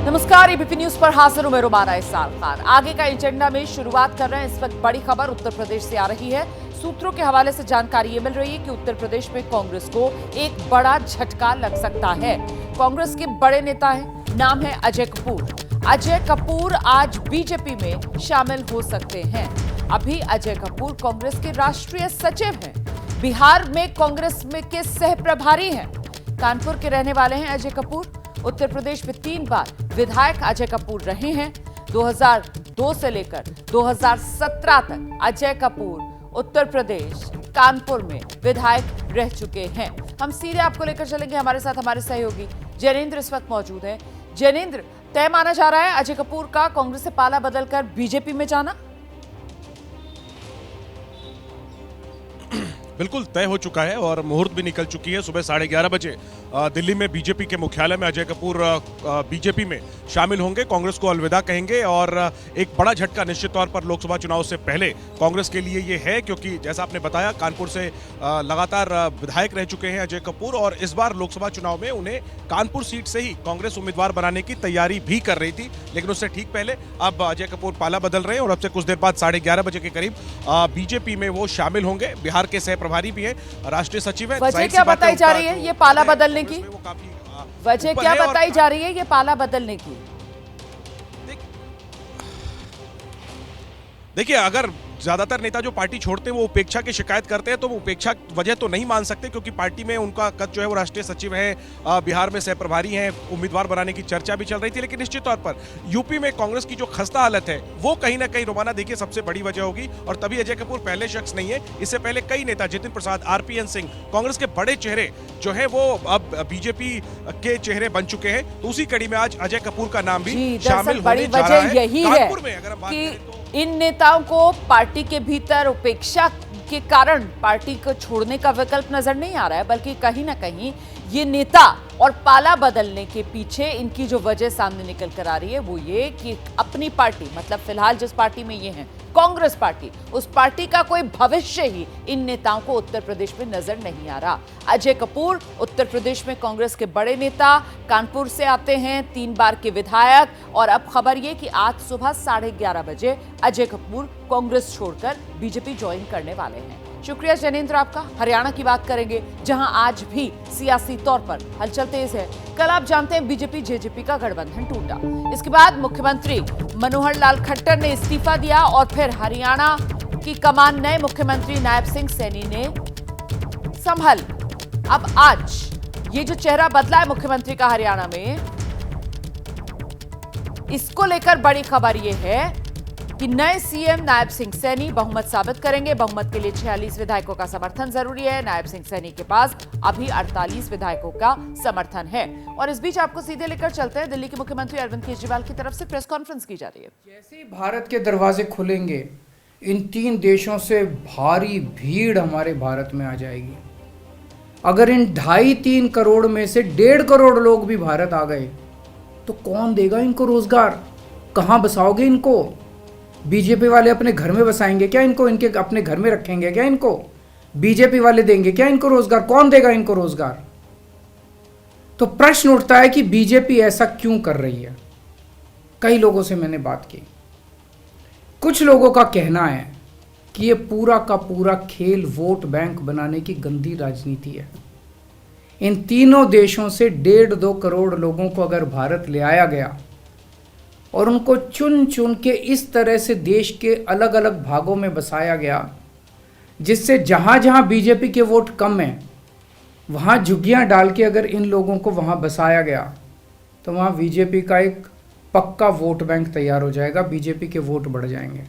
नमस्कार, ABP news पर हाजिर हूं मैं रुमाना इसाल खान। आगे का एजेंडा में शुरुआत कर रहे हैं। इस वक्त बड़ी खबर उत्तर प्रदेश से आ रही है। सूत्रों के हवाले से जानकारी ये मिल रही है कि उत्तर प्रदेश में कांग्रेस को एक बड़ा झटका लग सकता है। कांग्रेस के बड़े नेता हैं, नाम है अजय कपूर। अजय कपूर आज बीजेपी में शामिल हो सकते हैं। अभी अजय कपूर कांग्रेस के राष्ट्रीय सचिव हैं, बिहार में कांग्रेस में के सह प्रभारी हैं। कानपुर के रहने वाले हैं अजय कपूर। उत्तर प्रदेश में 3 बार विधायक अजय कपूर रहे हैं। 2002 से लेकर 2017 तक अजय कपूर उत्तर प्रदेश कानपुर में विधायक रह चुके हैं। हम सीधे आपको लेकर चलेंगे, हमारे साथ हमारे सहयोगी जैनेंद्र इस वक्त मौजूद हैं। जैनेंद्र, तय माना जा रहा है अजय कपूर का कांग्रेस से पाला बदलकर बीजेपी में जाना? बिल्कुल तय हो चुका है और मुहूर्त भी निकल चुकी है। सुबह 11:30 बजे दिल्ली में बीजेपी के मुख्यालय में अजय कपूर बीजेपी में शामिल होंगे, कांग्रेस को अलविदा कहेंगे। और एक बड़ा झटका निश्चित तौर पर लोकसभा चुनाव से पहले कांग्रेस के लिए ये है, क्योंकि जैसा आपने बताया कानपुर से लगातार विधायक रह चुके हैं अजय कपूर और इस बार लोकसभा चुनाव में उन्हें कानपुर सीट से ही कांग्रेस उम्मीदवार बनाने की तैयारी भी कर रही थी। लेकिन उससे ठीक पहले अब अजय कपूर पाला बदल रहे हैं और अब से कुछ देर बाद 11:30 बजे के करीब बीजेपी में वो शामिल होंगे। बिहार के सह प्रभारी भी है, राष्ट्रीय सचिव है। वजह क्या बताई जा रही है ये पाला बदलने की? वजह क्या बताई जा रही है ये पाला बदलने की? देखिए, अगर ज्यादातर नेता जो पार्टी छोड़ते हैं वो उपेक्षा की शिकायत करते हैं, तो वो उपेक्षा वजह तो नहीं मान सकते, क्योंकि पार्टी में उनका कद जो है वो राष्ट्रीय सचिव है, बिहार में सह प्रभारी हैं, उम्मीदवार बनाने की चर्चा भी चल रही थी। लेकिन निश्चित तौर पर यूपी में कांग्रेस की जो खस्ता हालत है वो कहीं ना कहीं रोमाना देखिए सबसे बड़ी वजह होगी। और तभी अजय कपूर पहले शख्स नहीं है, इससे पहले कई नेता, जितिन प्रसाद, RPN सिंह, कांग्रेस के बड़े चेहरे जो है वो अब बीजेपी के चेहरे बन चुके हैं। तो उसी कड़ी में आज अजय कपूर का नाम भी शामिल होने जा रहा है। यही है कि इन नेताओं को पार्टी के भीतर उपेक्षा के कारण पार्टी को छोड़ने का विकल्प नजर नहीं आ रहा है, बल्कि कहीं ना कहीं ये नेता और पाला बदलने के पीछे इनकी जो वजह सामने निकल कर आ रही है वो ये कि अपनी पार्टी, मतलब फिलहाल जिस पार्टी में ये हैं कांग्रेस पार्टी, उस पार्टी का कोई भविष्य ही इन नेताओं को उत्तर प्रदेश में नजर नहीं आ रहा। अजय कपूर उत्तर प्रदेश में कांग्रेस के बड़े नेता, कानपुर से आते हैं, 3 बार के विधायक। और अब खबर ये कि आज सुबह 11:30 बजे अजय कपूर कांग्रेस छोड़कर बीजेपी ज्वाइन करने वाले हैं। शुक्रिया जैनेंद्र आपका। हरियाणा की बात करेंगे, जहां आज भी सियासी तौर पर हलचल तेज है। कल आप जानते हैं बीजेपी जेजेपी का गठबंधन टूटा। इसके बाद मुख्यमंत्री मनोहर लाल खट्टर ने इस्तीफा दिया और फिर हरियाणा की कमान नए मुख्यमंत्री नायब सिंह सैनी ने संभाली। अब आज ये जो चेहरा बदला है मुख्यमंत्री का हरियाणा में, इसको लेकर बड़ी खबर ये है कि नए सीएम नायब सिंह सैनी बहुमत साबित करेंगे। बहुमत के लिए 46 विधायकों का समर्थन जरूरी है। नायब सिंह सैनी के पास अभी 48 विधायकों का समर्थन है। और इस बीच आपको सीधे लेकर चलते हैं, दिल्ली के मुख्यमंत्री अरविंद केजरीवाल की तरफ से प्रेस कॉन्फ्रेंस की जा रही है। जैसे ही भारत के दरवाजे खुलेंगे, इन 3 देशों से भारी भीड़ हमारे भारत में आ जाएगी। अगर इन 2.5-3 करोड़ में से 1.5 करोड़ लोग भी भारत आ गए तो कौन देगा इनको रोजगार? कहां बसाओगे इनको? बीजेपी वाले अपने घर में बसाएंगे क्या इनको? इनके अपने घर में रखेंगे क्या इनको? बीजेपी वाले देंगे क्या इनको रोजगार? कौन देगा इनको रोजगार? तो प्रश्न उठता है कि बीजेपी ऐसा क्यों कर रही है। कई लोगों से मैंने बात की, कुछ लोगों का कहना है कि ये पूरा का पूरा खेल वोट बैंक बनाने की गंदी राजनीति है। इन तीनों देशों से 1.5-2 करोड़ लोगों को अगर भारत ले आया गया और उनको चुन चुन के इस तरह से देश के अलग अलग भागों में बसाया गया, जिससे जहाँ जहाँ बीजेपी के वोट कम हैं वहाँ झुग्गियाँ डाल के अगर इन लोगों को वहाँ बसाया गया तो वहाँ बीजेपी का एक पक्का वोट बैंक तैयार हो जाएगा, बीजेपी के वोट बढ़ जाएंगे।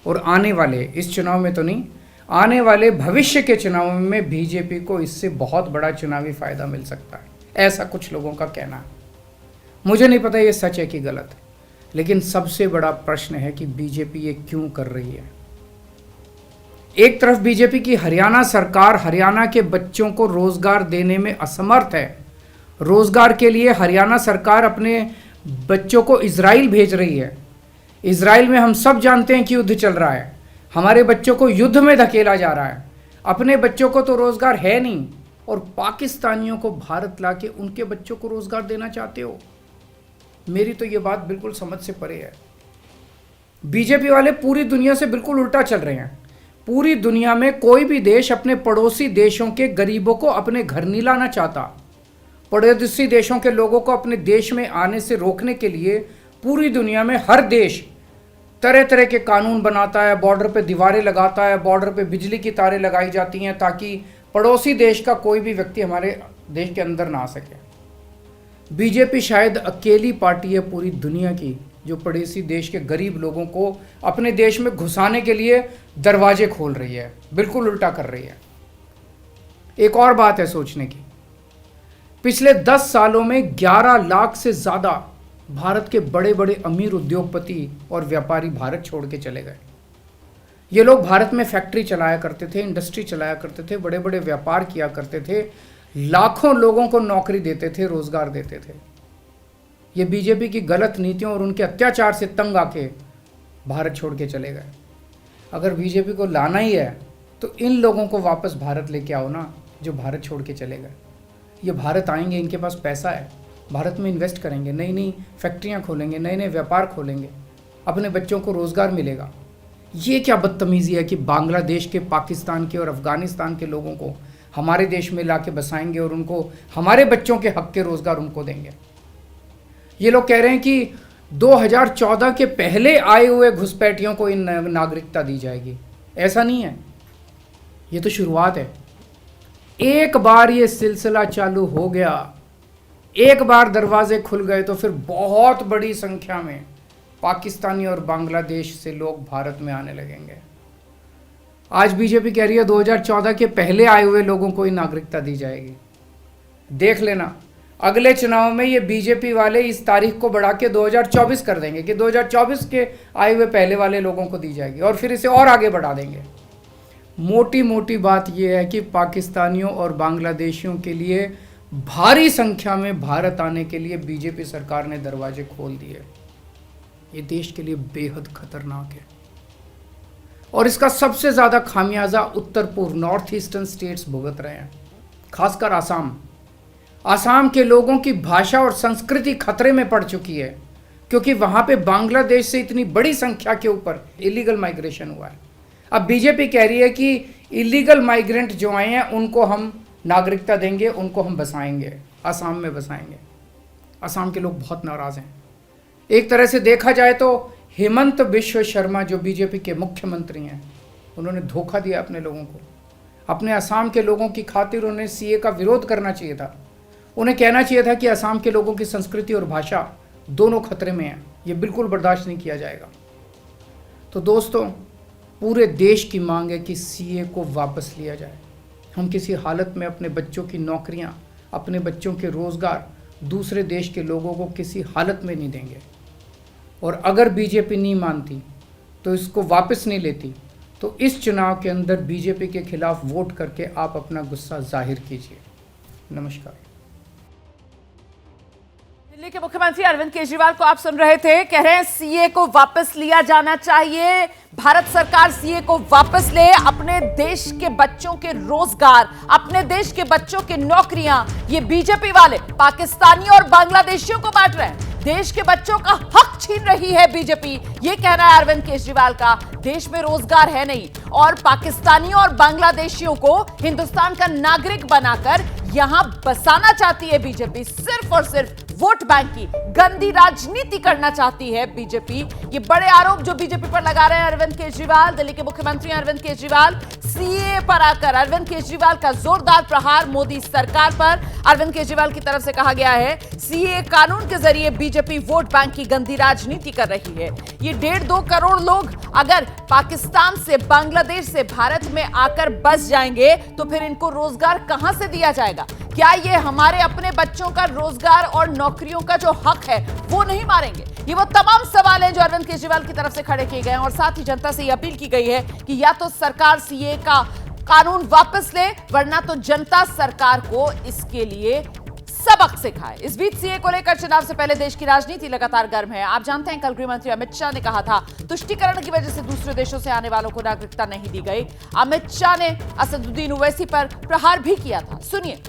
और आने वाले इस चुनाव में तो नहीं, आने वाले भविष्य के चुनाव में बीजेपी को इससे बहुत बड़ा चुनावी फायदा मिल सकता है, ऐसा कुछ लोगों का कहना है। मुझे नहीं पता ये सच है कि गलत है, लेकिन सबसे बड़ा प्रश्न है कि बीजेपी ये क्यों कर रही है। एक तरफ बीजेपी की हरियाणा सरकार हरियाणा के बच्चों को रोजगार देने में असमर्थ है। रोजगार के लिए हरियाणा सरकार अपने बच्चों को इजराइल भेज रही है। इजराइल में हम सब जानते हैं कि युद्ध चल रहा है, हमारे बच्चों को युद्ध में धकेला जा रहा है। अपने बच्चों को तो रोजगार है नहीं और पाकिस्तानियों को भारत लाके उनके बच्चों को रोजगार देना चाहते हो। मेरी तो ये बात बिल्कुल समझ से परे है। बीजेपी वाले पूरी दुनिया से बिल्कुल उल्टा चल रहे हैं। पूरी दुनिया में कोई भी देश अपने पड़ोसी देशों के गरीबों को अपने घर नहीं लाना चाहता। पड़ोसी देशों के लोगों को अपने देश में आने से रोकने के लिए पूरी दुनिया में हर देश तरह तरह के कानून बनाता है, बॉर्डर पे दीवारें लगाता है, बॉर्डर पे बिजली की तारें लगाई जाती हैं ताकि पड़ोसी देश का कोई भी व्यक्ति हमारे देश के अंदर ना आ सके। बीजेपी शायद अकेली पार्टी है पूरी दुनिया की जो पड़ोसी देश के गरीब लोगों को अपने देश में घुसाने के लिए दरवाजे खोल रही है, बिल्कुल उल्टा कर रही है। एक और बात है सोचने की, पिछले 10 सालों में 11 लाख से ज़्यादा भारत के बड़े बड़े अमीर उद्योगपति और व्यापारी भारत छोड़ के चले गए। ये लोग भारत में फैक्ट्री चलाया करते थे, इंडस्ट्री चलाया करते थे, बड़े बड़े व्यापार किया करते थे, लाखों लोगों को नौकरी देते थे, रोजगार देते थे। ये बीजेपी की गलत नीतियों और उनके अत्याचार से तंग आके भारत छोड़ के चले गए। अगर बीजेपी को लाना ही है तो इन लोगों को वापस भारत लेके आओ ना, जो भारत छोड़ के चले गए। ये भारत आएंगे, इनके पास पैसा है, भारत में इन्वेस्ट करेंगे, नई नई फैक्ट्रियाँ खोलेंगे, नए नए व्यापार खोलेंगे, अपने बच्चों को रोज़गार मिलेगा। ये क्या बदतमीज़ी है कि बांग्लादेश के, पाकिस्तान के और अफ़गानिस्तान के लोगों को हमारे देश में ला के बसाएंगे और उनको हमारे बच्चों के हक के रोज़गार उनको देंगे। ये लोग कह रहे हैं कि 2014 के पहले आए हुए घुसपैठियों को इन नागरिकता दी जाएगी। ऐसा नहीं है, ये तो शुरुआत है। एक बार ये सिलसिला चालू हो गया, एक बार दरवाजे खुल गए तो फिर बहुत बड़ी संख्या में पाकिस्तानी और बांग्लादेश से लोग भारत में आने लगेंगे। आज बीजेपी कह रही है 2014 के पहले आए हुए लोगों को ही नागरिकता दी जाएगी। देख लेना, अगले चुनाव में ये बीजेपी वाले इस तारीख को बढ़ा के 2024 कर देंगे कि 2024 के आए हुए पहले वाले लोगों को दी जाएगी और फिर इसे और आगे बढ़ा देंगे। मोटी मोटी बात यह है कि पाकिस्तानियों और बांग्लादेशियों के लिए भारी संख्या में भारत आने के लिए बीजेपी सरकार ने दरवाजे खोल दिए। ये देश के लिए बेहद खतरनाक है और इसका सबसे ज़्यादा खामियाजा उत्तर पूर्व नॉर्थ ईस्टर्न स्टेट्स भुगत रहे हैं, खासकर आसाम। आसाम के लोगों की भाषा और संस्कृति खतरे में पड़ चुकी है क्योंकि वहाँ पे बांग्लादेश से इतनी बड़ी संख्या के ऊपर इलीगल माइग्रेशन हुआ है। अब बीजेपी कह रही है कि इलीगल माइग्रेंट जो आए हैं उनको हम नागरिकता देंगे, उनको हम बसाएंगे, आसाम में बसाएंगे। आसाम के लोग बहुत नाराज़ हैं। एक तरह से देखा जाए तो हेमंत बिश्व शर्मा जो बीजेपी के मुख्यमंत्री हैं, उन्होंने धोखा दिया अपने लोगों को। अपने असम के लोगों की खातिर उन्हें सीए का विरोध करना चाहिए था। उन्हें कहना चाहिए था कि असम के लोगों की संस्कृति और भाषा दोनों खतरे में हैं, ये बिल्कुल बर्दाश्त नहीं किया जाएगा। तो दोस्तों, पूरे देश की मांग है कि सीए को वापस लिया जाए। हम किसी हालत में अपने बच्चों की नौकरियां, अपने बच्चों के रोज़गार दूसरे देश के लोगों को किसी हालत में नहीं देंगे। और अगर बीजेपी नहीं मानती तो इसको वापस नहीं लेती तो इस चुनाव के अंदर बीजेपी के खिलाफ वोट करके आप अपना गुस्सा जाहिर कीजिए। नमस्कार। दिल्ली के मुख्यमंत्री अरविंद केजरीवाल को आप सुन रहे थे, कह रहे हैं सीए को वापस लिया जाना चाहिए। भारत सरकार सीए को वापस ले, अपने देश के बच्चों के रोजगार, अपने देश के बच्चों की नौकरियां ये बीजेपी वाले पाकिस्तानी और बांग्लादेशियों को बांट रहे हैं। देश के बच्चों का हक छीन रही है बीजेपी, ये कहना है अरविंद केजरीवाल का। देश में रोजगार है नहीं और पाकिस्तानियों और बांग्लादेशियों को हिंदुस्तान का नागरिक बनाकर यहां बसाना चाहती है बीजेपी। सिर्फ और सिर्फ वोट बैंक की गंदी राजनीति करना चाहती है बीजेपी। ये बड़े आरोप जो बीजेपी पर लगा रहे हैं अरविंद केजरीवाल, दिल्ली के मुख्यमंत्री अरविंद केजरीवाल। सीए पर आकर अरविंद केजरीवाल का जोरदार प्रहार मोदी सरकार पर। अरविंद केजरीवाल की तरफ से कहा गया है सीए कानून के जरिए बीजेपी वोट बैंक की गंदी राजनीति कर रही है। ये 1.5-2 करोड़ लोग अगर पाकिस्तान से, बांग्लादेश से भारत में आकर बस जाएंगे तो फिर इनको रोजगार कहां से दिया जाएगा? क्या ये हमारे अपने बच्चों का रोजगार और नौकरियों का जो हक है वो नहीं मारेंगे? ये वो तमाम सवाल हैं जो अरविंद केजरीवाल की तरफ से खड़े किए गए हैं और साथ ही जनता से ये अपील की गई है कि या तो सरकार सीए का कानून वापस ले, वरना तो जनता सरकार को इसके लिए सबक सिखाए। इस बीच सीए को लेकर चुनाव से पहले देश की राजनीति लगातार गर्म है। आप जानते हैं कल गृह मंत्री अमित शाह ने कहा था तुष्टीकरण की वजह से दूसरे देशों से आने वालों को नागरिकता नहीं दी गई। अमित शाह ने असदुद्दीन ओवैसी पर प्रहार भी किया था, सुनिए।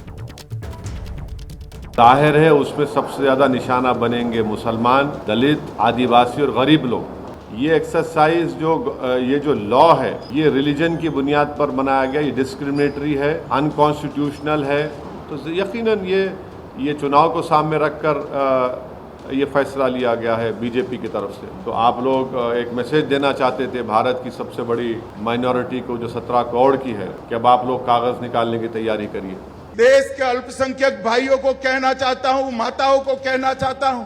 जाहिर है उसमें सबसे ज़्यादा निशाना बनेंगे मुसलमान, दलित, आदिवासी और गरीब लोग। ये एक्सरसाइज ये जो लॉ है ये रिलीजन की बुनियाद पर बनाया गया, ये डिस्क्रिमिनेटरी है, अनकॉन्स्टिट्यूशनल है। तो यकीनन ये चुनाव को सामने रखकर ये फैसला लिया गया है बीजेपी की तरफ से। तो आप लोग एक मैसेज देना चाहते थे भारत की सबसे बड़ी माइनॉरिटी को जो 17 करोड़ की है कि अब आप लोग कागज निकालने की तैयारी करिए। देश के अल्पसंख्यक भाइयों को कहना चाहता हूं, माताओं को कहना चाहता हूं,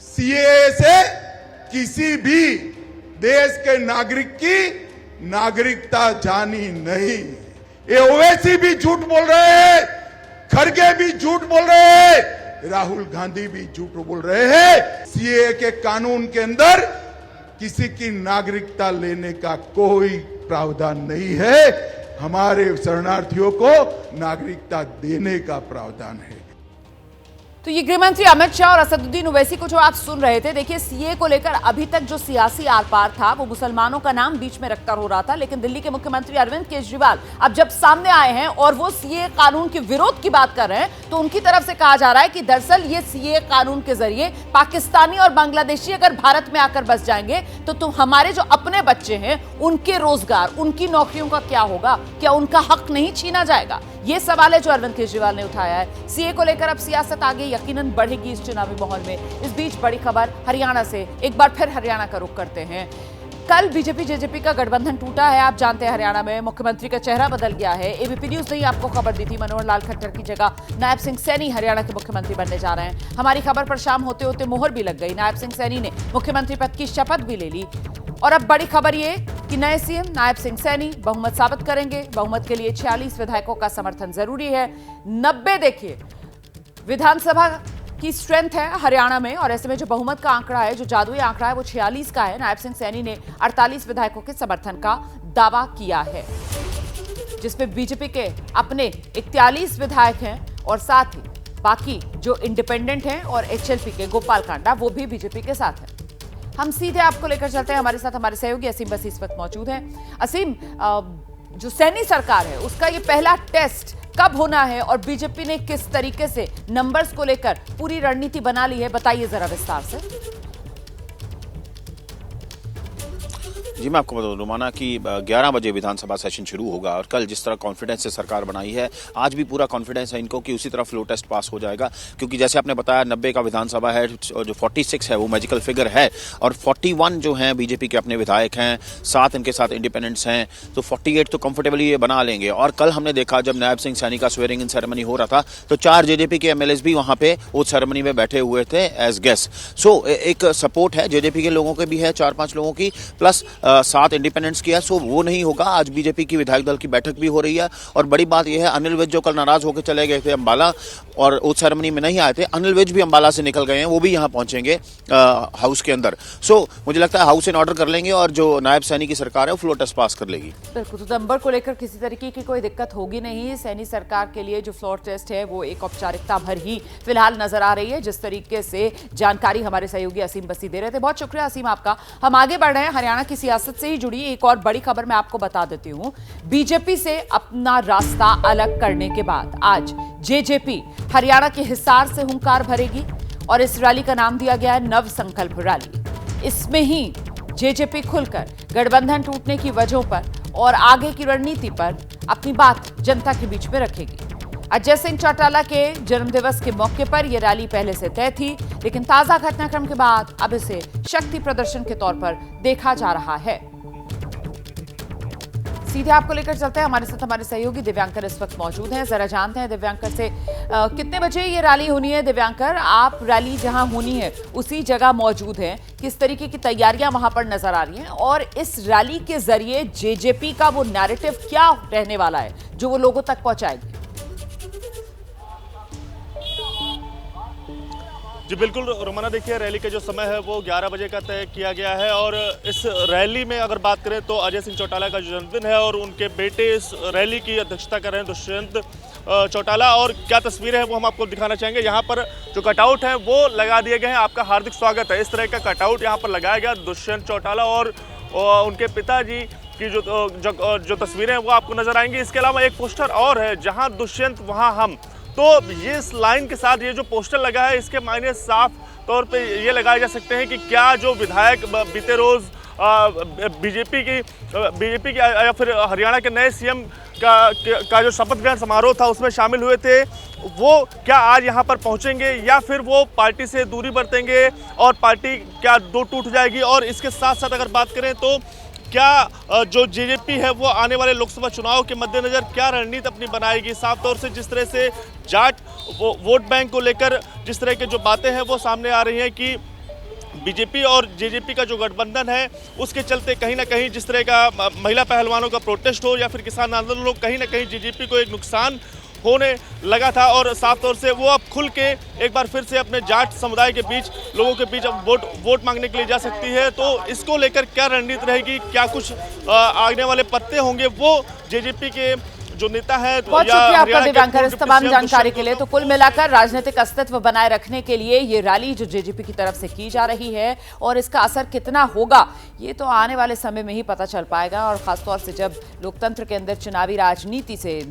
सीएए से किसी भी देश के नागरिक की नागरिकता जानी नहीं। ये ओवैसी भी झूठ बोल रहे हैं, खड़गे भी झूठ बोल रहे हैं, राहुल गांधी भी झूठ बोल रहे हैं। सीएए के कानून के अंदर किसी की नागरिकता लेने का कोई प्रावधान नहीं है। हमारे शरणार्थियों को नागरिकता देने का प्रावधान है। तो ये गृहमंत्री अमित शाह और असदुद्दीन ओवैसी को जो आप सुन रहे थे, देखिए सीए को लेकर अभी तक जो सियासी आर पार था वो मुसलमानों का नाम बीच में रखकर हो रहा था, लेकिन दिल्ली के मुख्यमंत्री अरविंद केजरीवाल अब जब सामने आए हैं और वो सीए कानून के विरोध की बात कर रहे हैं, तो उनकी तरफ से कहा जा रहा है कि दरअसल ये सीए कानून के जरिए पाकिस्तानी और बांग्लादेशी अगर भारत में आकर बस जाएंगे तो हमारे जो अपने बच्चे हैं उनके रोजगार, उनकी नौकरियों का क्या होगा? क्या उनका हक नहीं छीना जाएगा? ये सवाल है जो अरविंद केजरीवाल ने उठाया है। सीए को लेकर अब सियासत आगे यकीनन बढ़ेगी इस चुनावी माहौल में। इस बीच बड़ी खबर हरियाणा से, एक बार फिर हरियाणा का रुख करते हैं। कल बीजेपी जेजेपी का गठबंधन टूटा है। आप जानते हैं हरियाणा में मुख्यमंत्री का चेहरा बदल गया है। एबीपी न्यूज ने आपको खबर दी थी, मनोहर लाल खट्टर की जगह नायब सिंह सैनी हरियाणा के मुख्यमंत्री बनने जा रहे हैं। हमारी खबर पर शाम होते होते मोहर भी लग गई। नायब सिंह सैनी ने मुख्यमंत्री पद की शपथ भी ले ली। और अब बड़ी खबर ये कि नए सीएम नायब सिंह सैनी बहुमत साबित करेंगे। बहुमत के लिए 46 विधायकों का समर्थन जरूरी है। 90 देखिए विधानसभा की स्ट्रेंथ है हरियाणा में, और ऐसे में जो बहुमत का आंकड़ा है, जो जादुई आंकड़ा है, वो 46 का है। नायब सिंह सैनी ने 48 विधायकों के समर्थन का दावा किया है, जिसमें बीजेपी के अपने 41 विधायक हैं और साथ ही बाकी जो इंडिपेंडेंट हैं और एचएलपी के गोपाल कांडा वो भी बीजेपी के साथ हैं। हम सीधे आपको लेकर चलते हैं। हमारे साथ हमारे सहयोगी असीम बसी इस वक्त मौजूद हैं। असीम, जो सैनी सरकार है उसका ये पहला टेस्ट कब होना है और बीजेपी ने किस तरीके से नंबर्स को लेकर पूरी रणनीति बना ली है, बताइए जरा विस्तार से। जी, मैं आपको बता दूं रोमाना कि 11 बजे विधानसभा सेशन शुरू होगा और कल जिस तरह कॉन्फिडेंस से सरकार बनाई है, आज भी पूरा कॉन्फिडेंस है इनको कि उसी तरह फ्लो टेस्ट पास हो जाएगा, क्योंकि जैसे आपने बताया 90 का विधानसभा है और जो 46 है वो मैजिकल फिगर है और 41 जो हैं बीजेपी के अपने विधायक हैं, 7 इनके साथ इंडिपेंडेंट्स हैं, तो 48 तो कंफर्टेबली ये बना लेंगे। और कल हमने देखा जब नायब सिंह सैनी का स्वेरिंग इन सेरेमनी हो रहा था तो 4 जेजेपी के एमएलएस भी वहां पे उस सेरेमनी में बैठे हुए थे एज गेस्ट। सो एक सपोर्ट है जेजेपी के लोगों के भी है, 4-5 लोगों की, प्लस 7 इंडिपेंडेंट्स किया। सो वो नहीं होगा। आज बीजेपी की विधायक दल की बैठक भी हो रही है और बड़ी बात यह है अनिल विज जो कल नाराज होकर चले गए थे अंबाला और उस सेरेमनी में नहीं आए थे, अनिल विज भी अंबाला से निकल गए हैं, वो भी यहाँ पहुंचेंगे हाउस के अंदर। सो मुझे लगता है हाउस इन ऑर्डर कर लेंगे और जो नायब सैनी की सरकार है वो फ्लो टेस्ट पास कर लेगी। बिल्कुल, तो नंबर को लेकर किसी तरीके की कोई दिक्कत होगी नहीं। सैनी सरकार के लिए जो फ्लोर टेस्ट है वो एक औपचारिकता भर ही फिलहाल नजर आ रही है, जिस तरीके से जानकारी हमारे सहयोगी असीम बसी दे रहे थे। बहुत शुक्रिया असीम आपका। हम आगे बढ़ रहे हैं। हरियाणा की सियासत से ही जुड़ी एक और बड़ी खबर मैं आपको बता देती हूं। बीजेपी से अपना रास्ता अलग करने के बाद आज जेजेपी हरियाणा के हिसार से हुंकार भरेगी और इस रैली का नाम दिया गया है नव संकल्प रैली। इसमें ही जेजेपी खुलकर गठबंधन टूटने की वजहों पर और आगे की रणनीति पर अपनी बात जनता के बीच में रखेगी। अजय सिंह चौटाला के जन्मदिवस के मौके पर यह रैली पहले से तय थी, लेकिन ताजा घटनाक्रम के बाद अब इसे शक्ति प्रदर्शन के तौर पर देखा जा रहा है। सीधे आपको लेकर चलते हैं। हमारे साथ हमारे सहयोगी दिव्यांकर इस वक्त मौजूद हैं। जरा जानते हैं दिव्यांकर से कितने बजे ये रैली होनी है। दिव्यांकर, आप रैली जहां होनी है उसी जगह मौजूद हैं, किस तरीके की तैयारियां वहां पर नजर आ रही हैं और इस रैली के जरिए जेजेपी का वो नैरेटिव क्या रहने वाला है जो वो लोगों तक पहुंचाएगी? जी बिल्कुल रोमाना, देखिए रैली का जो समय है वो 11 बजे का तय किया गया है और इस रैली में अगर बात करें तो अजय सिंह चौटाला का जन्मदिन है और उनके बेटे इस रैली की अध्यक्षता कर रहे हैं, दुष्यंत चौटाला। और क्या तस्वीरें हैं वो हम आपको दिखाना चाहेंगे। यहाँ पर जो कटआउट है वो लगा दिए गए हैं। आपका हार्दिक स्वागत है। इस तरह का कटआउट यहाँ पर लगाया गया दुष्यंत चौटाला और उनके पिताजी की जो तस्वीरें हैं वो आपको नजर आएंगी। इसके अलावा एक पोस्टर और है, जहाँ दुष्यंत वहाँ हम, तो ये इस लाइन के साथ ये जो पोस्टर लगा है, इसके मायने साफ तौर पे ये लगाए जा सकते हैं कि क्या जो विधायक बीते रोज बीजेपी की या फिर हरियाणा के नए सीएम का जो शपथ ग्रहण समारोह था उसमें शामिल हुए थे, वो क्या आज यहाँ पर पहुँचेंगे या फिर वो पार्टी से दूरी बरतेंगे और पार्टी क्या दो टूट जाएगी। और इसके साथ साथ अगर बात करें तो क्या जो जेजेपी है वो आने वाले लोकसभा चुनाव के मद्देनजर क्या रणनीति अपनी बनाएगी। साफ तौर से जिस तरह से जाट वोट बैंक को लेकर जिस तरह की जो बातें हैं वो सामने आ रही हैं कि बीजेपी और जेजेपी का जो गठबंधन है उसके चलते कहीं ना कहीं जिस तरह का महिला पहलवानों का प्रोटेस्ट हो या फिर किसान आंदोलन हो, कहीं ना कहीं जेजेपी को एक नुकसान होने लगा था। और साफ तौर से वो अब खुल के एक बार फिर से अपने जाट समुदाय के बीच लोगों के बीच अब वोट मांगने के लिए जा सकती है। तो इसको लेकर क्या रणनीति रहेगी, क्या कुछ आने वाले पत्ते होंगे, वो जेजेपी के जो नेता है बहुत शुक्रिया आपका दिव्यांकर इस तमाम जानकारी के लिए। तो कुल मिलाकर राजनीतिक अस्तित्व बनाए रखने के लिए ये रैली जो जेजेपी की तरफ से की जा रही है और इसका असर कितना होगा ये तो आने वाले समय में ही पता चल पाएगा। और खासतौर से जब लोकतंत्र के अंदर चुनावी राजनीति से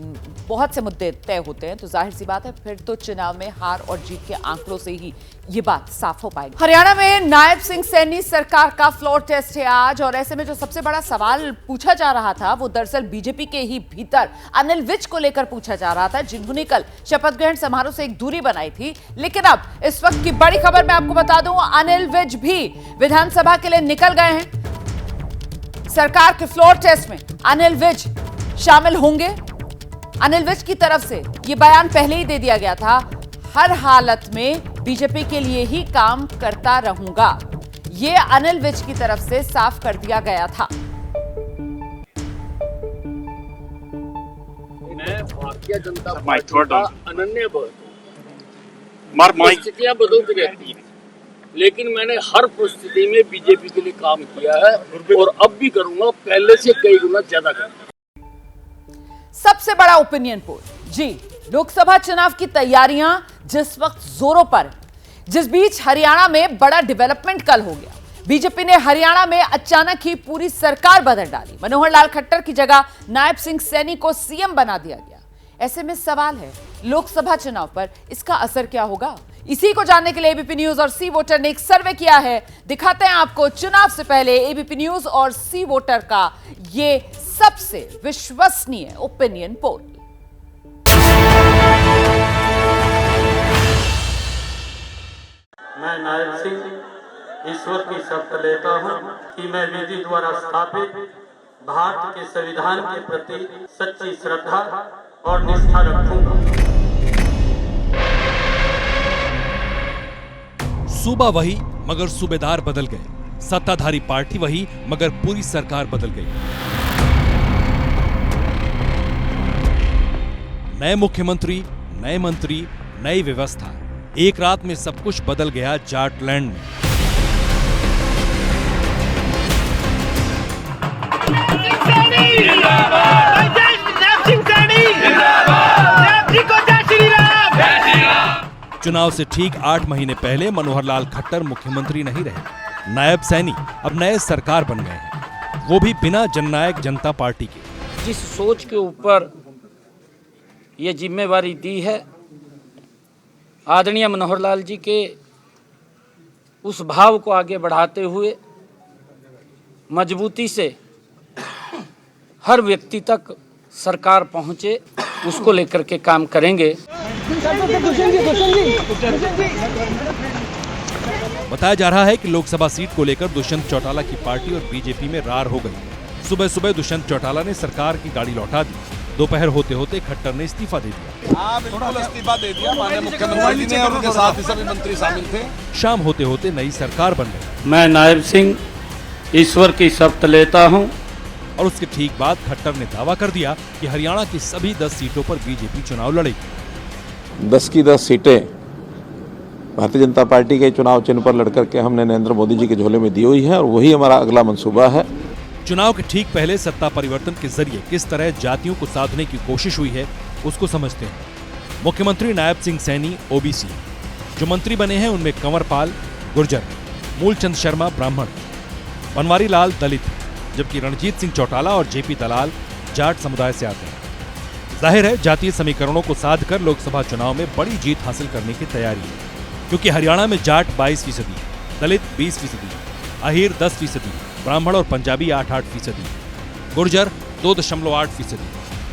बहुत से मुद्दे तय होते हैं तो जाहिर सी बात है फिर तो चुनाव में हार और जीत के आंकड़ों से ही ये बात साफ हो पाएगी। हरियाणा में नायब सिंह सैनी सरकार का फ्लोर टेस्ट है आज, और ऐसे में जो सबसे बड़ा सवाल पूछा जा रहा था वो दरअसल बीजेपी के ही भीतर अनिल विज को लेकर पूछा जा रहा था, जिन्होंने कल शपथ ग्रहण समारोह से एक दूरी बनाई थी। लेकिन अब इस वक्त की बड़ी खबर मैं आपको बता दूं, अनिल विज भी विधानसभा के लिए निकल गए हैं। सरकार के फ्लोर टेस्ट में अनिल विज शामिल होंगे। अनिल विज की तरफ से यह बयान पहले ही दे दिया गया था, हर हालत में बीजेपी के लिए ही काम करता रहूंगा, ये अनिल विज की तरफ से साफ कर दिया गया था। मैं भारतीय जनता पार्टी का अनन्य परिस्थितियां बदलती रहती हैं, लेकिन मैंने हर परिस्थिति में बीजेपी के लिए काम किया है और अब भी करूंगा, पहले से कई गुना ज्यादा करूंगा। सबसे बड़ा ओपिनियन पोल जी, लोकसभा चुनाव की तैयारियां जिस वक्त जोरों पर, जिस बीच हरियाणा में बड़ा डेवलपमेंट कल हो गया। बीजेपी ने हरियाणा में अचानक ही पूरी सरकार बदल डाली। मनोहर लाल खट्टर की जगह नायब सिंह सैनी को सीएम बना दिया गया। ऐसे में सवाल है लोकसभा चुनाव पर इसका असर क्या होगा। इसी को जानने के लिए एबीपी न्यूज और सी वोटर ने एक सर्वे किया है। दिखाते हैं आपको चुनाव से पहले एबीपी न्यूज और सी वोटर का ये सबसे विश्वसनीय ओपिनियन पोल। मैं नायब सिंह ईश्वर की शपथ लेता हूं कि मैं विधि द्वारा स्थापित भारत के संविधान के प्रति सच्ची श्रद्धा और निष्ठा रखूंगा। सूबा वही मगर सूबेदार बदल गए, सत्ताधारी पार्टी वही मगर पूरी सरकार बदल गई। नए मुख्यमंत्री, नए मंत्री, नई व्यवस्था, एक रात में सब कुछ बदल गया जाटलैंड में। चुनाव से ठीक 8 महीने पहले मनोहर लाल खट्टर मुख्यमंत्री नहीं रहे। नायब सैनी अब नए सरकार बन गए हैं, वो भी बिना जननायक जनता पार्टी के। जिस सोच के ऊपर ये जिम्मेवारी दी है, आदरणीय मनोहर लाल जी के उस भाव को आगे बढ़ाते हुए मजबूती से हर व्यक्ति तक सरकार पहुंचे, उसको लेकर के काम करेंगे। बताया जा रहा है कि लोकसभा सीट को लेकर दुष्यंत चौटाला की पार्टी और बीजेपी में रार हो गई। सुबह सुबह दुष्यंत चौटाला ने सरकार की गाड़ी लौटा दी। दोपहर होते होते खट्टर ने इस्तीफा दे दिया। बिल्कुल इस्तीफा दे दिया माननीय मुख्यमंत्री जी ने और उनके साथ ही सभी मंत्री शामिल थे। शाम होते होते नई सरकार बन गई। मैं नायब सिंह ईश्वर की शपथ लेता हूं। और उसके ठीक बाद खट्टर ने दावा कर दिया कि हरियाणा की सभी 10 सीटों पर बीजेपी चुनाव लड़ेगी। 10 की 10 सीटें भारतीय जनता पार्टी के चुनाव चिन्ह पर लड़कर के हमने नरेंद्र मोदी जी के झोले में दी हुई है और वही हमारा अगला मंसूबा है। चुनाव के ठीक पहले सत्ता परिवर्तन के जरिए किस तरह जातियों को साधने की कोशिश हुई है उसको समझते हैं। मुख्यमंत्री नायब सिंह सैनी ओबीसी, जो मंत्री बने हैं उनमें कंवर पाल गुर्जर, मूलचंद शर्मा ब्राह्मण, बनवारी लाल दलित, जबकि रणजीत सिंह चौटाला और जेपी दलाल जाट समुदाय से आते हैं। जाहिर है जातीय समीकरणों को साध कर लोकसभा चुनाव में बड़ी जीत हासिल करने की तैयारी है, क्योंकि हरियाणा में जाट 22%, दलित 20%, अहीर 10%, ब्राह्मण और पंजाबी 8-8%, गुर्जर 2.8%,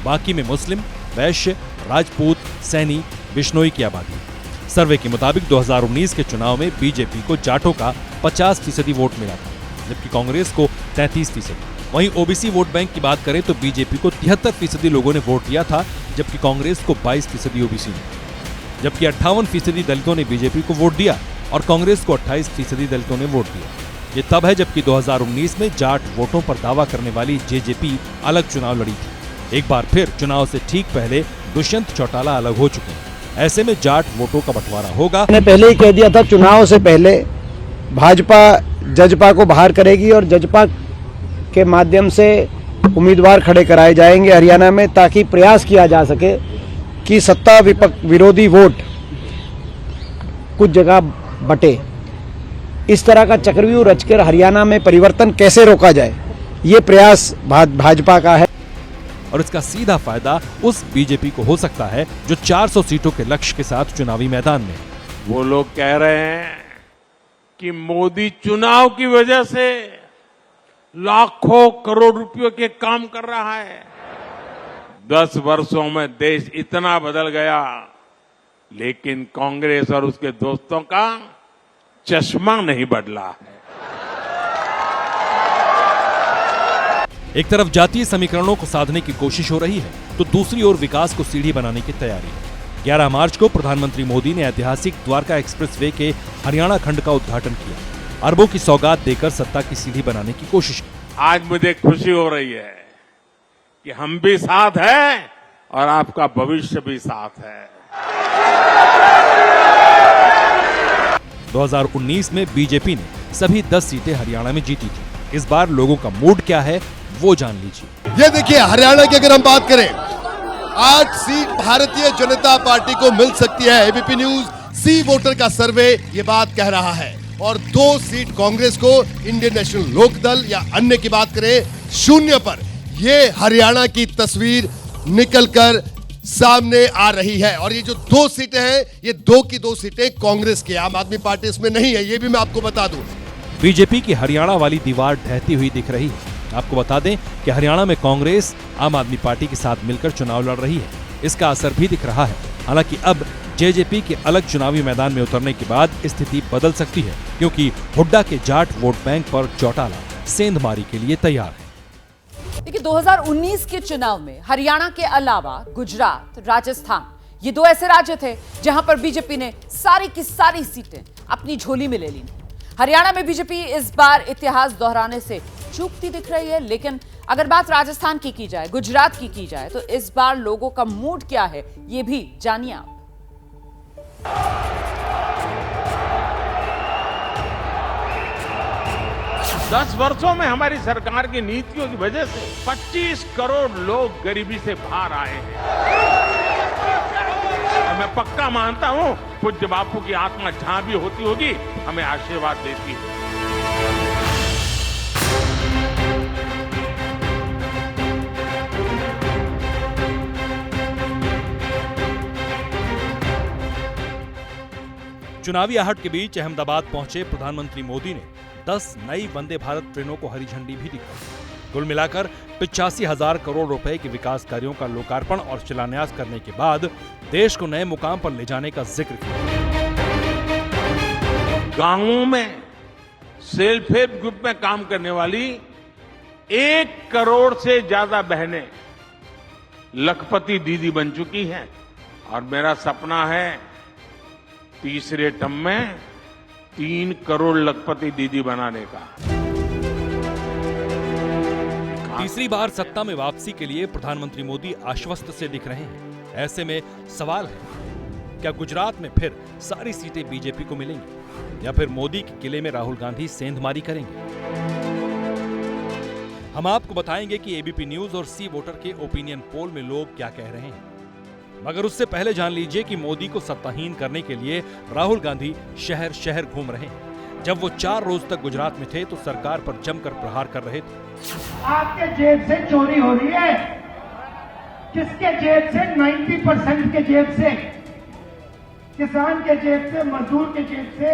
बाकी में मुस्लिम, वैश्य, राजपूत, सैनी, बिश्नोई की आबादी। सर्वे के मुताबिक 2019 के चुनाव में बीजेपी को जाटों का 50% वोट मिला था, जबकि कांग्रेस को 33%। वहीं ओबीसी वोट बैंक की बात करें तो बीजेपी को 73% लोगों ने वोट दिया था, जबकि कांग्रेस को 22% ओबीसी ने, जबकि 58% दलितों ने बीजेपी को वोट दिया और कांग्रेस को 28% दलितों ने वोट दिया। ये तब है जबकि 2019 में जाट वोटों पर दावा करने वाली जेजेपी अलग चुनाव लड़ी थी। एक बार फिर चुनाव से ठीक पहले दुष्यंत चौटाला अलग हो चुके हैं। ऐसे में जाट वोटों का बंटवारा होगा। मैंने पहले ही कह दिया था, चुनाव से पहले भाजपा जजपा को बाहर करेगी और जजपा के माध्यम से उम्मीदवार खड़े कराए जाएंगे हरियाणा में, ताकि प्रयास किया जा सके कि सत्ता विरोधी वोट कुछ जगह बटे। इस तरह का चक्रव्यूह रचकर हरियाणा में परिवर्तन कैसे रोका जाए, ये प्रयास भाजपा का है। और इसका सीधा फायदा उस बीजेपी को हो सकता है जो 400 सीटों के लक्ष्य के साथ चुनावी मैदान में। वो लोग कह रहे हैं कि मोदी चुनाव की वजह से लाखों करोड़ रुपयों के काम कर रहा है। 10 वर्षों में देश इतना बदल गया, लेकिन कांग्रेस और उसके दोस्तों का चश्मा नहीं बदला है। एक तरफ जातीय समीकरणों को साधने की कोशिश हो रही है, तो दूसरी ओर विकास को सीढ़ी बनाने की तैयारी है। 11 मार्च को प्रधानमंत्री मोदी ने ऐतिहासिक द्वारका एक्सप्रेसवे के हरियाणा खंड का उद्घाटन किया। अरबों की सौगात देकर सत्ता की सीढ़ी बनाने की कोशिश की। आज मुझे खुशी हो रही है कि हम भी साथ हैं और आपका भविष्य भी साथ है। 2019 में बीजेपी ने सभी 10 सीटें हरियाणा में जीती थी। इस बार लोगों का मूड क्या है वो जान लीजिए। ये देखिए, हरियाणा की अगर हम बात करें, 8 सीट भारतीय जनता पार्टी को मिल सकती है। एबीपी न्यूज सी वोटर का सर्वे ये बात कह रहा है, और 2 सीट कांग्रेस को। इंडियन नेशनल लोकदल या अन्य की बात करें 0 पर। ये हरियाणा की तस्वीर निकलकर सामने आ रही है। और ये जो 2 सीटें हैं, ये 2 की 2 सीटें कांग्रेस की, आम आदमी पार्टी इसमें नहीं है, ये भी मैं आपको बता दूं। बीजेपी की हरियाणा वाली दीवार ढहती हुई दिख रही है। आपको बता दें कि हरियाणा में कांग्रेस आम आदमी पार्टी के साथ मिलकर चुनाव लड़ रही है। इसका असर भी दिख रहा है। हालांकि अब जेजेपी के अलग चुनावी मैदान में उतरने के बाद स्थिति बदल सकती है, क्योंकि हुड्डा के जाट वोट बैंक पर चौटाला सेंधमारी के लिए तैयार है। देखिए, 2019 के चुनाव में हरियाणा के अलावा गुजरात, राजस्थान, ये 2 ऐसे राज्य थे जहां पर बीजेपी ने सारी की सारी सीटें अपनी झोली में ले ली। हरियाणा में बीजेपी इस बार इतिहास दोहराने से चूकती दिख रही है। लेकिन अगर बात राजस्थान की जाए, गुजरात की जाए, तो इस बार लोगों का मूड क्या है, ये भी जानिए आप। दस वर्षों में हमारी सरकार की नीतियों की वजह से 25 करोड़ लोग गरीबी से बाहर आए हैं। और मैं पक्का मानता हूं, पूज्य बापू की आत्मा जहां भी होती होगी, हमें आशीर्वाद देती है। चुनावी आहट के बीच अहमदाबाद पहुंचे प्रधानमंत्री मोदी ने 10 नई वंदे भारत ट्रेनों को हरी झंडी भी दिखाई। कुल मिलाकर 85,000 करोड़ रुपए के विकास कार्यों का लोकार्पण और शिलान्यास करने के बाद देश को नए मुकाम पर ले जाने का जिक्र किया। गांवों में सेल्फ हेल्प ग्रुप में काम करने वाली 1 करोड़ से ज्यादा बहनें लखपति दीदी बन चुकी हैं, और मेरा सपना है तीसरे टर्म में 3 करोड़ लखपति दीदी बनाने का। तीसरी बार सत्ता में वापसी के लिए प्रधानमंत्री मोदी आश्वस्त से दिख रहे हैं। ऐसे में सवाल है, क्या गुजरात में फिर सारी सीटें बीजेपी को मिलेंगी या फिर मोदी के किले में राहुल गांधी सेंधमारी करेंगे? हम आपको बताएंगे कि एबीपी न्यूज और सी वोटर के ओपिनियन पोल में लोग क्या कह रहे हैं। मगर उससे पहले जान लीजिए कि मोदी को सत्ताहीन करने के लिए राहुल गांधी शहर शहर घूम रहे हैं। जब वो 4 रोज तक गुजरात में थे तो सरकार पर जमकर प्रहार कर रहे थे। आपके जेब से चोरी हो रही है, किसके जेब से? 90% के जेब से, किसान के जेब से, मजदूर के जेब से,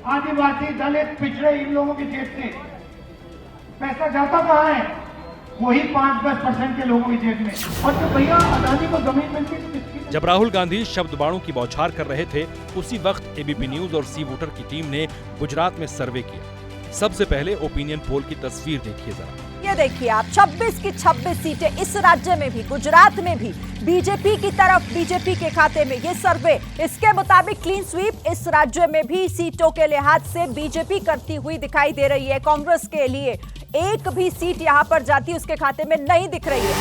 आदिवासी, दलित, पिछड़े, इन लोगों की जेब से पैसा जाता कहाँ है? वही 5-10% के लोगों की जेब में। और तो भैया अदानी को जमीन मिलती है। जब राहुल गांधी शब्द बाणों की बौछार कर रहे थे, उसी वक्त एबीपी न्यूज और सी वोटर की टीम ने गुजरात में सर्वे किया। सबसे पहले ओपिनियन पोल की तस्वीर देखिए जरा। ये देखिए आप, 26 की 26 सीटें इस राज्य में भी, गुजरात में भी बीजेपी की तरफ, बीजेपी के खाते में। ये सर्वे इसके मुताबिक क्लीन स्वीप इस राज्य में भी सीटों के लिहाज से बीजेपी करती हुई दिखाई दे रही है। कांग्रेस के लिए एक भी सीट यहां पर जाती उसके खाते में नहीं दिख रही है।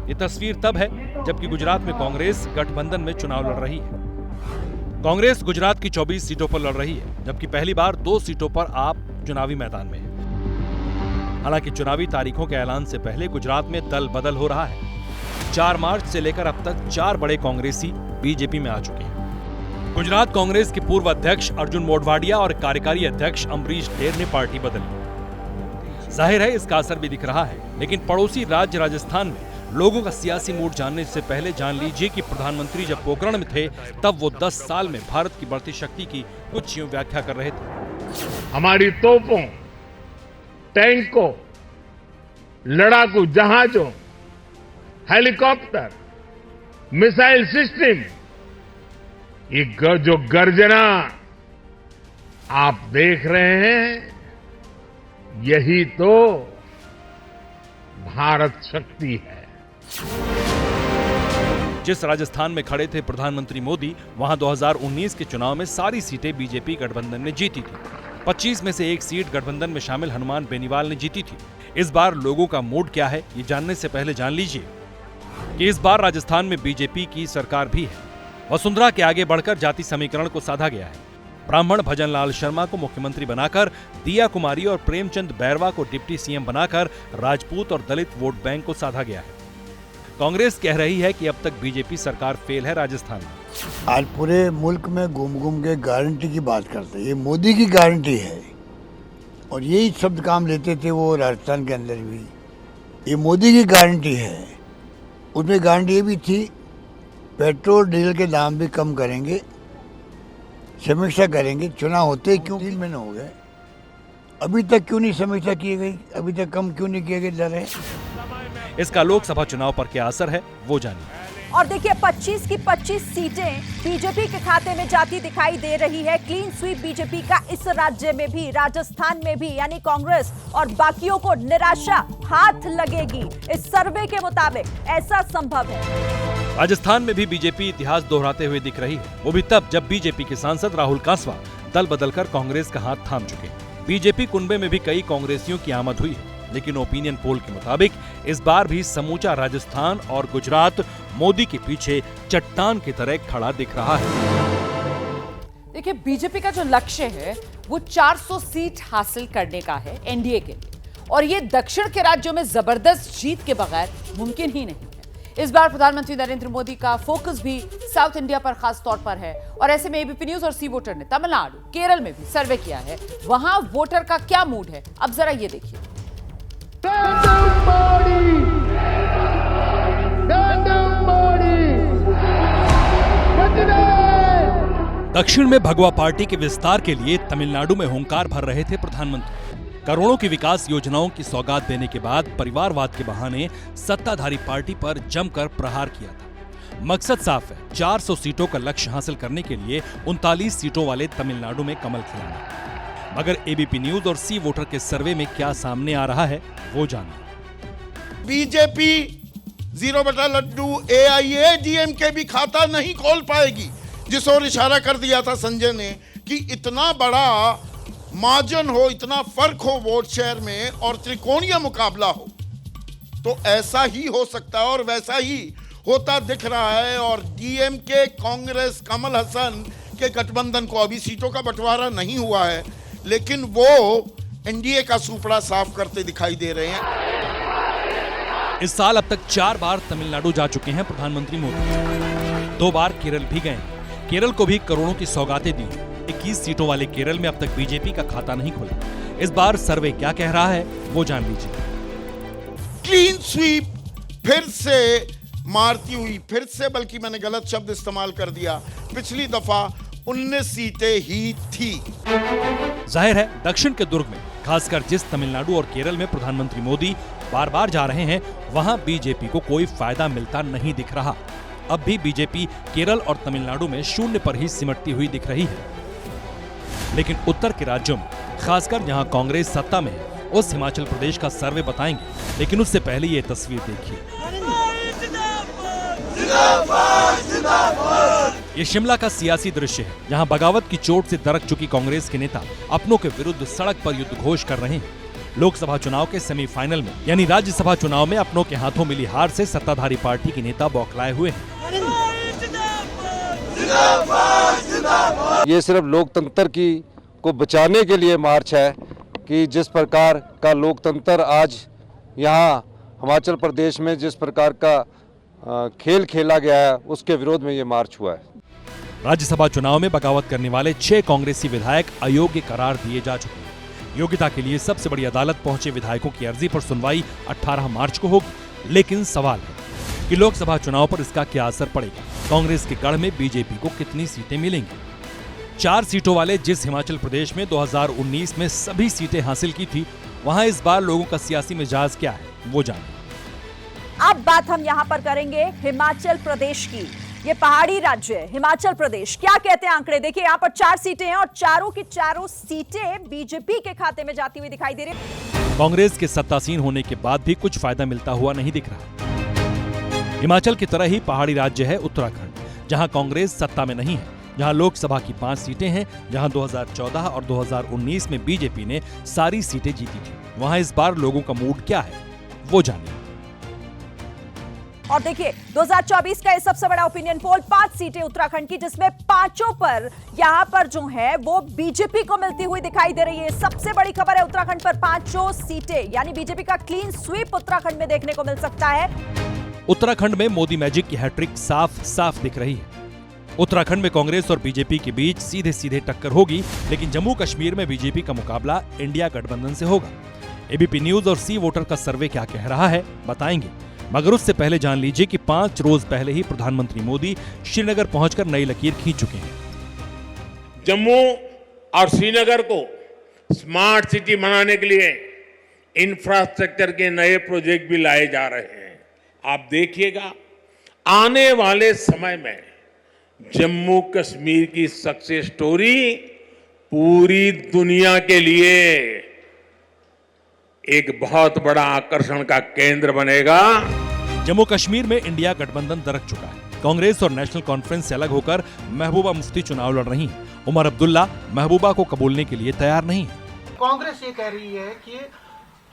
ये तस्वीर तब है जबकि गुजरात में कांग्रेस गठबंधन में चुनाव लड़ रही है। कांग्रेस गुजरात की 24 सीटों पर लड़ रही है, जबकि पहली बार 2 सीटों पर आप चुनावी मैदान में है। हालांकि चुनावी तारीखों के ऐलान से पहले गुजरात में दल बदल हो रहा है। 4 मार्च से लेकर अब तक 4 बड़े कांग्रेसी बीजेपी में आ चुके हैं। गुजरात कांग्रेस के पूर्व अध्यक्ष अर्जुन मोढवाडिया और कार्यकारी अध्यक्ष अम्बरीश ढेर ने पार्टी बदली। जाहिर है इसका असर भी दिख रहा है, लेकिन पड़ोसी राज्य राजस्थान में लोगों का सियासी मूड जानने से पहले जान लीजिए कि प्रधानमंत्री जब पोखरण में थे तब वो 10 साल में भारत की बढ़ती शक्ति की कुछ यूं व्याख्या कर रहे थे। हमारी तोपों, टैंकों, लड़ाकू जहाजों, हेलीकॉप्टर, मिसाइल सिस्टम, ये जो गर्जना आप देख रहे हैं, यही तो भारत शक्ति है। जिस राजस्थान में खड़े थे प्रधानमंत्री मोदी, वहां 2019 के चुनाव में सारी सीटें बीजेपी गठबंधन ने जीती थी। 25 में से 1 सीट गठबंधन में शामिल हनुमान बेनीवाल ने जीती थी। इस बार लोगों का मूड क्या है, ये जानने से पहले जान लीजिए कि इस बार राजस्थान में बीजेपी की सरकार भी है। वसुंधरा के आगे बढ़कर जाति समीकरण को साधा गया है। ब्राह्मण भजन लाल शर्मा को मुख्यमंत्री बनाकर, दिया कुमारी और प्रेमचंद बैरवा को डिप्टी सीएम बनाकर राजपूत और दलित वोट बैंक को साधा गया है। कांग्रेस कह रही है कि अब तक बीजेपी सरकार फेल है राजस्थान में। आज पूरे मुल्क में घूम के गारंटी की बात करते हैं, ये मोदी की गारंटी है और यही शब्द काम लेते थे वो राजस्थान के अंदर भी। ये मोदी की गारंटी है। उसमें गारंटी ये भी थी पेट्रोल डीजल के दाम भी कम करेंगे, समीक्षा करेंगे। चुनाव होते क्यों 3 महीने हो गए, अभी तक क्यों नहीं समीक्षा की गई, अभी तक कम क्यों नहीं किए गए दरें? इसका लोकसभा चुनाव पर क्या असर है वो जानिए। और देखिए 25 की 25 सीटें बीजेपी के खाते में जाती दिखाई दे रही है। क्लीन स्वीप बीजेपी का इस राज्य में भी, राजस्थान में भी, यानी कांग्रेस और बाकियों को निराशा हाथ लगेगी। इस सर्वे के मुताबिक ऐसा संभव है। राजस्थान में भी बीजेपी इतिहास दोहराते हुए दिख रही है, वो भी तब जब बीजेपी के सांसद राहुल कांसवा दल बदलकर कांग्रेस का हाथ थाम चुके हैं। बीजेपी कुनबे में भी कई कांग्रेसियों की आमद हुई है, लेकिन ओपिनियन पोल के मुताबिक इस बार भी समूचा राजस्थान और गुजरात मोदी के पीछे चट्टान की तरह खड़ा दिख रहा है। देखिए बीजेपी का जो लक्ष्य है वो 400 सीट हासिल करने का है एनडीए के लिए, और ये दक्षिण के राज्यों में जबरदस्त जीत के बगैर मुमकिन ही नहीं है। इस बार प्रधानमंत्री नरेंद्र मोदी का फोकस भी साउथ इंडिया पर खास तौर पर है, और ऐसे में एबीपी न्यूज और सी वोटर ने तमिलनाडु, केरल में भी सर्वे किया है। वहां वोटर का क्या मूड है, अब जरा ये देखिए। दक्षिण में भगवा पार्टी के विस्तार के लिए तमिलनाडु में हुंकार भर रहे थे प्रधानमंत्री। करोड़ों की विकास योजनाओं की सौगात देने के बाद परिवारवाद के बहाने सत्ताधारी पार्टी पर जमकर प्रहार किया था। मकसद साफ है, 400 सीटों का लक्ष्य हासिल करने के लिए 39 सीटों वाले तमिलनाडु में कमल खिलाना। मगर एबीपी न्यूज और सी वोटर के सर्वे में क्या सामने आ रहा है वो जानिए। बीजेपी 0 बटा लड्डू AIADMK भी खाता नहीं खोल पाएगी, जिस ओर इशारा कर दिया था संजय ने कि इतना बड़ा मार्जिन हो, इतना फर्क हो वोट शेयर में और त्रिकोणीय मुकाबला हो, तो ऐसा ही हो सकता है और वैसा ही होता दिख रहा है। और DMK, कांग्रेस, कमल हसन के गठबंधन को अभी सीटों का बंटवारा नहीं हुआ है, लेकिन वो एनडीए का सुपड़ा साफ करते दिखाई दे रहे हैं। इस साल अब तक 4 बार तमिलनाडु जा चुके हैं प्रधानमंत्री मोदी। 2 बार केरल भी गए। केरल को भी करोड़ों की सौगातें दी। 21 सीटों वाले केरल में अब तक बीजेपी का खाता नहीं खुला। इस बार सर्वे क्या कह रहा है वो जान लीजिए। क्लीन स्वीप फिर से मारती हुई, फिर से बल्कि मैंने गलत शब्द इस्तेमाल कर दिया, पिछली दफा 19 सीटें ही थी। जाहिर है दक्षिण के दुर्ग में, खासकर जिस तमिलनाडु और केरल में प्रधानमंत्री मोदी बार बार जा रहे हैं, वहां बीजेपी को कोई फायदा मिलता नहीं दिख रहा। अब भी बीजेपी केरल और तमिलनाडु में शून्य पर ही सिमटती हुई दिख रही है। लेकिन उत्तर के राज्यों में, खासकर जहां कांग्रेस सत्ता में है, उस हिमाचल प्रदेश का सर्वे बताएंगे। लेकिन उससे पहले ये तस्वीर देखिए। ये शिमला का सियासी दृश्य है, जहां बगावत की चोट से दरक चुकी कांग्रेस के नेता अपनों के विरुद्ध सड़क पर युद्ध घोष कर रहे हैं। लोकसभा चुनाव के सेमीफाइनल में यानी राज्यसभा चुनाव में अपनों के हाथों मिली हार से सत्ताधारी पार्टी के नेता बौखलाए हुए हैं। ये सिर्फ लोकतंत्र को बचाने के लिए मार्च है कि जिस प्रकार का लोकतंत्र आज यहाँ हिमाचल प्रदेश में जिस प्रकार का खेल खेला गया है, उसके विरोध में ये मार्च हुआ है। राज्यसभा चुनाव में बगावत करने वाले 6 कांग्रेसी विधायक अयोग्य करार दिए जा चुके हैं। योग्यता के लिए सबसे बड़ी अदालत पहुंचे विधायकों की अर्जी पर सुनवाई 18 मार्च को होगी। लेकिन सवाल है कि लोकसभा चुनाव पर इसका क्या असर पड़ेगा। कांग्रेस के गढ़ में बीजेपी को कितनी सीटें मिलेंगी। 4 सीटों वाले जिस हिमाचल प्रदेश में 2019 में सभी सीटें हासिल की थी, वहां इस बार लोगों का सियासी मिजाज क्या है, वो जानिए। अब बात हम यहां पर करेंगे हिमाचल प्रदेश की। ये पहाड़ी राज्य है हिमाचल प्रदेश। क्या कहते हैं आंकड़े, देखिए यहाँ पर 4 सीटें हैं और चारों की चारों सीटें बीजेपी के खाते में जाती हुई दिखाई दे रही। कांग्रेस के सत्तासीन होने के बाद भी कुछ फायदा मिलता हुआ नहीं दिख रहा। हिमाचल की तरह ही पहाड़ी राज्य है उत्तराखंड, जहां कांग्रेस सत्ता में नहीं है, जहां लोकसभा की 5 सीटें हैं, जहां 2014 और 2019 में बीजेपी ने सारी सीटें जीती थी। वहां इस बार लोगों का मूड क्या है, वो जानिए। और देखिए 2024 का ये सबसे बड़ा ओपिनियन पोल, 5 सीटें उत्तराखंड की, जिसमें 5 पर यहां पर जो है वो बीजेपी को मिलती हुई दिखाई दे रही है। सबसे बड़ी खबर है उत्तराखंड पर 5 सीटें, यानी बीजेपी का क्लीन स्वीप उत्तराखंड में देखने को मिल सकता है। उत्तराखंड में मोदी मैजिक की हैट्रिक साफ साफ दिख रही है। उत्तराखंड में कांग्रेस और बीजेपी के बीच सीधे सीधे टक्कर होगी, लेकिन जम्मू कश्मीर में बीजेपी का मुकाबला इंडिया गठबंधन से होगा। एबीपी न्यूज और सी वोटर का सर्वे क्या कह रहा है, बताएंगे। मगर उससे पहले जान लीजिए कि 5 रोज पहले ही प्रधानमंत्री मोदी श्रीनगर पहुंचकर नई लकीर खींच चुके हैं। जम्मू और श्रीनगर को स्मार्ट सिटी बनाने के लिए इंफ्रास्ट्रक्चर के नए प्रोजेक्ट भी लाए जा रहे हैं। आप देखिएगा आने वाले समय में जम्मू कश्मीर की सक्सेस स्टोरी पूरी दुनिया के लिए एक बहुत बड़ा आकर्षण का केंद्र बनेगा। जम्मू कश्मीर में इंडिया गठबंधन दरक चुका है। कांग्रेस और नेशनल कॉन्फ्रेंस से अलग होकर महबूबा मुफ्ती चुनाव लड़ रही हैं। उमर अब्दुल्ला महबूबा को कबूलने के लिए तैयार नहीं है। कांग्रेस ये कह रही है कि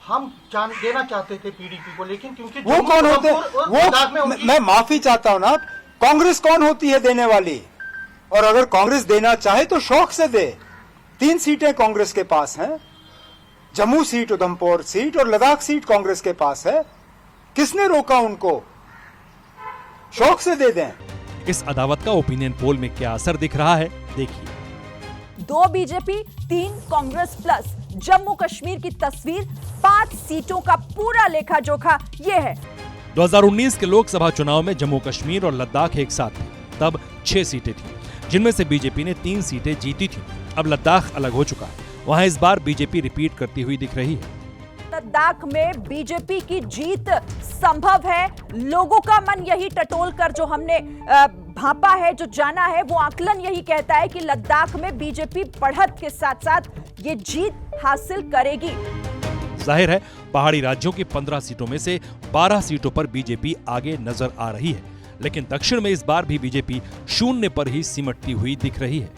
हम जान देना चाहते थे पीडीपी को, लेकिन क्योंकि वो कौन होते, वो मैं माफी चाहता हूँ ना, कांग्रेस कौन होती है देने वाली? और अगर कांग्रेस देना चाहे तो शौक से दे। 3 सीटें कांग्रेस के पास हैं, जम्मू सीट, उधमपुर सीट और लद्दाख सीट कांग्रेस के पास है। किसने रोका उनको? शौक से दे दें। इस अदावत का ओपिनियन पोल में क्या असर दिख रहा है, देखिए। 2 बीजेपी, 3 कांग्रेस प्लस जम्मू कश्मीर की तस्वीर, 5 सीटों का पूरा लेखा जोखा ये है। 2019 के लोकसभा चुनाव में जम्मू कश्मीर और लद्दाख एक साथ थे। तब 6 सीटें थी, जिनमें से बीजेपी ने 3 सीटें जीती थी। अब लद्दाख अलग हो चुका है, वहां इस बार बीजेपी रिपीट करती हुई दिख रही है। लद्दाख में बीजेपी की जीत संभव है। लोगों का मन यही टटोल कर जो हमने भांपा है, जो जाना है, वो आकलन यही कहता है कि लद्दाख में बीजेपी बढ़त के साथ साथ ये जीत हासिल करेगी। जाहिर है पहाड़ी राज्यों की 15 सीटों में से 12 सीटों पर बीजेपी आगे नजर आ रही है, लेकिन दक्षिण में इस बार भी बीजेपी शून्य पर ही सिमटती हुई दिख रही है।